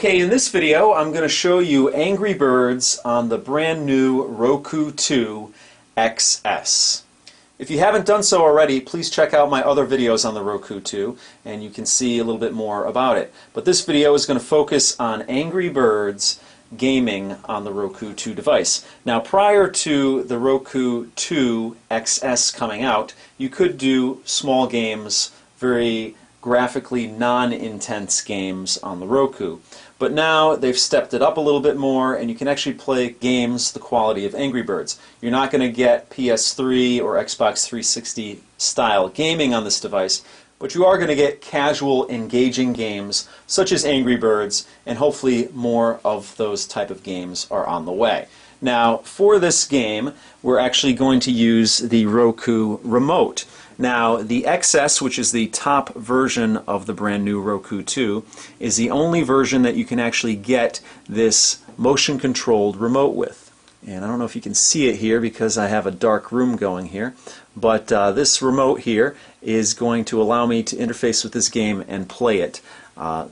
Okay, in this video I'm going to show you Angry Birds on the brand new Roku 2 XS. If you haven't done so already, please check out my other videos on the Roku 2 and you can see a little bit more about it. But this video is going to focus on Angry Birds gaming on the Roku 2 device. Now, prior to the Roku 2 XS coming out, you could do small games, very graphically non-intense games on the Roku. But now they've stepped it up a little bit more and you can actually play games the quality of Angry Birds. You're not going to get PS3 or Xbox 360 style gaming on this device, but you are going to get casual, engaging games such as Angry Birds, and hopefully more of those type of games are on the way. Now, for this game, we're actually going to use the Roku remote. Now, the XS, which is the top version of the brand new Roku 2, is the only version that you can actually get this motion-controlled remote with. And I don't know if you can see it here because I have a dark room going here, but this remote here is going to allow me to interface with this game and play it,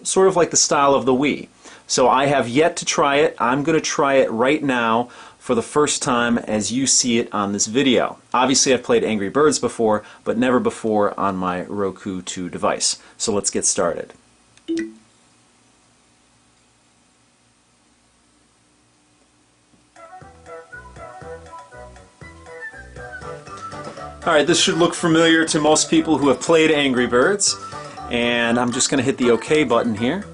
sort of like the style of the Wii. So I have yet to try it. I'm going to try it right now for the first time as you see it on this video. Obviously I've played Angry Birds before, but never before on my Roku 2 device. So let's get started. Alright, this should look familiar to most people who have played Angry Birds, and I'm just going to hit the OK button here.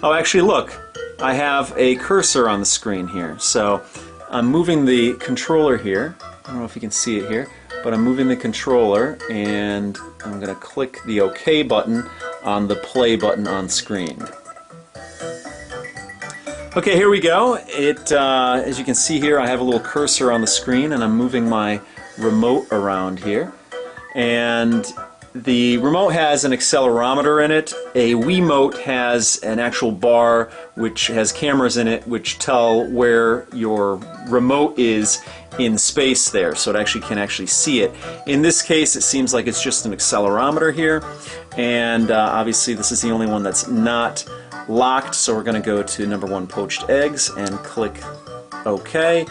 Oh, actually look, I have a cursor on the screen here, so I'm moving the controller here. I don't know if you can see it here, but I'm moving the controller and I'm going to click the OK button on the play button on screen. Okay, here we go. As you can see here, I have a little cursor on the screen and I'm moving my remote around here. And the remote has an accelerometer in it. A Wiimote has an actual bar which has cameras in it which tell where your remote is in space there, so it actually can see it. In this case, it seems like it's just an accelerometer here, and obviously this is the only one that's not locked, so we're going to go to number 1, poached eggs, and click OK,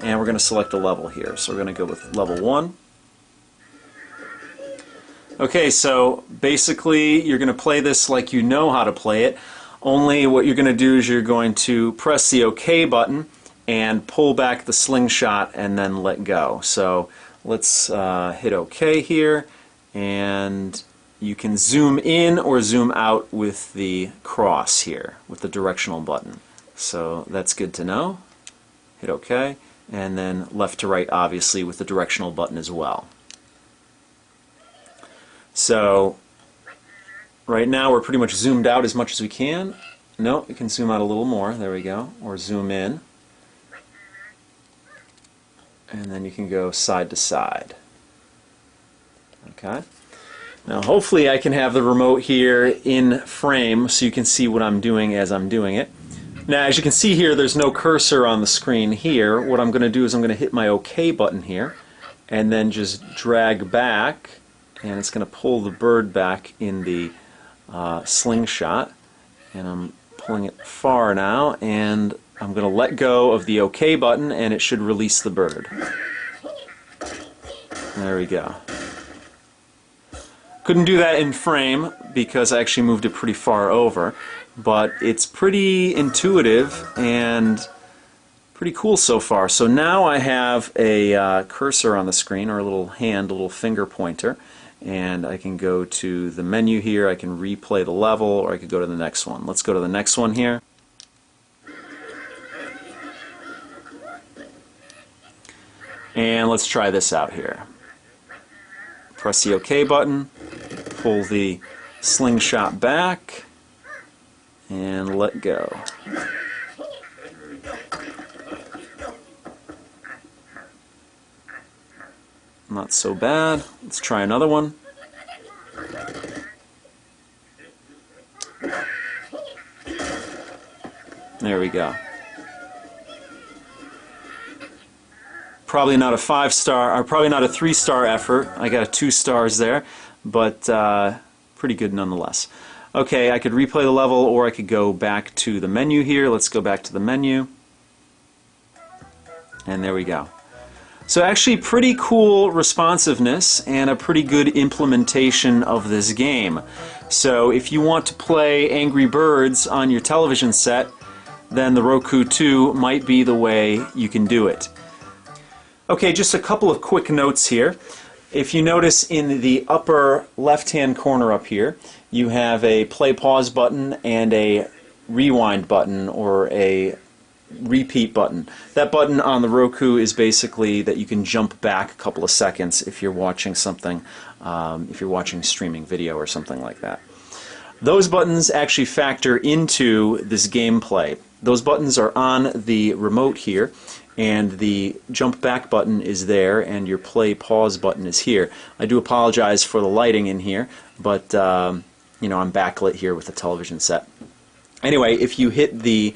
and we're going to select a level here. So we're going to go with level 1. Okay, so basically you're going to play this like you know how to play it, only what you're going to do is you're going to press the OK button and pull back the slingshot and then let go. So let's hit OK here, and you can zoom in or zoom out with the cross here, with the directional button. So that's good to know. Hit OK, and then left to right obviously with the directional button as well. So right now we're pretty much zoomed out as much as we can. No, we can zoom out a little more. There we go. Or zoom in. And then you can go side to side. Okay. Now hopefully I can have the remote here in frame so you can see what I'm doing as I'm doing it. Now as you can see here, there's no cursor on the screen here. What I'm going to do is I'm going to hit my OK button here and then just drag back, and it's going to pull the bird back in the slingshot, and I'm pulling it far now, and I'm going to let go of the OK button and it should release the bird. There we go. Couldn't do that in frame because I actually moved it pretty far over, but it's pretty intuitive and pretty cool so far. So now I have a cursor on the screen, or a little hand, a little finger pointer, and I can go to the menu here, I can replay the level, or I could go to the next one. Let's go to the next one here. And let's try this out here. Press the OK button, pull the slingshot back, and let go. Not so bad. Let's try another one. There we go. Probably not a 5-star, or probably not a 3-star effort. I got a 2 stars there, but pretty good nonetheless. Okay, I could replay the level, or I could go back to the menu here. Let's go back to the menu. And there we go. So actually pretty cool responsiveness and a pretty good implementation of this game. So if you want to play Angry Birds on your television set, then the Roku 2 might be the way you can do it. Okay, just a couple of quick notes here. If you notice in the upper left-hand corner up here, you have a play-pause button and a rewind button, or a repeat button. That button on the Roku is basically that you can jump back a couple of seconds if you're watching something, if you're watching streaming video or something like that. Those buttons actually factor into this gameplay. Those buttons are on the remote here, and the jump back button is there, and your play pause button is here. I do apologize for the lighting in here, but you know, I'm backlit here with the television set. Anyway, if you hit the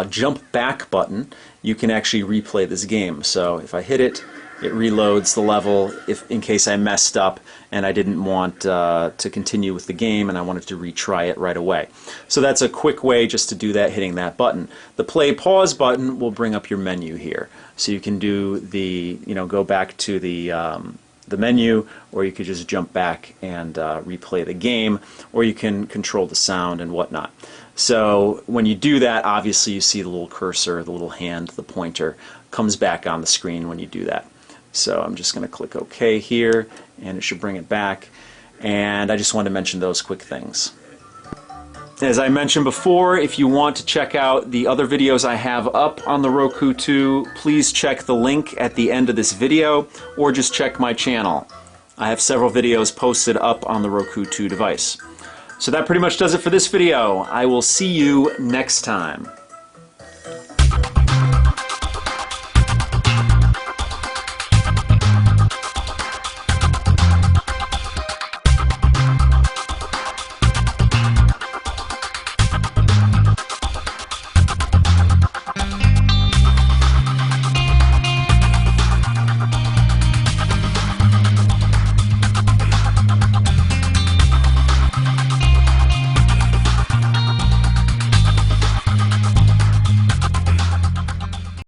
jump back button, you can actually replay this game. So if I hit it, it reloads the level in case I messed up and I didn't want to continue with the game and I wanted to retry it right away. So that's a quick way just to do that, hitting that button. The play pause button will bring up your menu here. So you can do the, you know, go back to the menu, or you could just jump back and replay the game, or you can control the sound and whatnot. So when you do that, obviously you see the little cursor, the little hand, the pointer comes back on the screen when you do that. So I'm just going to click OK here, and it should bring it back. And I just wanted to mention those quick things. As I mentioned before, if you want to check out the other videos I have up on the Roku 2, please check the link at the end of this video, or just check my channel. I have several videos posted up on the Roku 2 device. So that pretty much does it for this video. I will see you next time.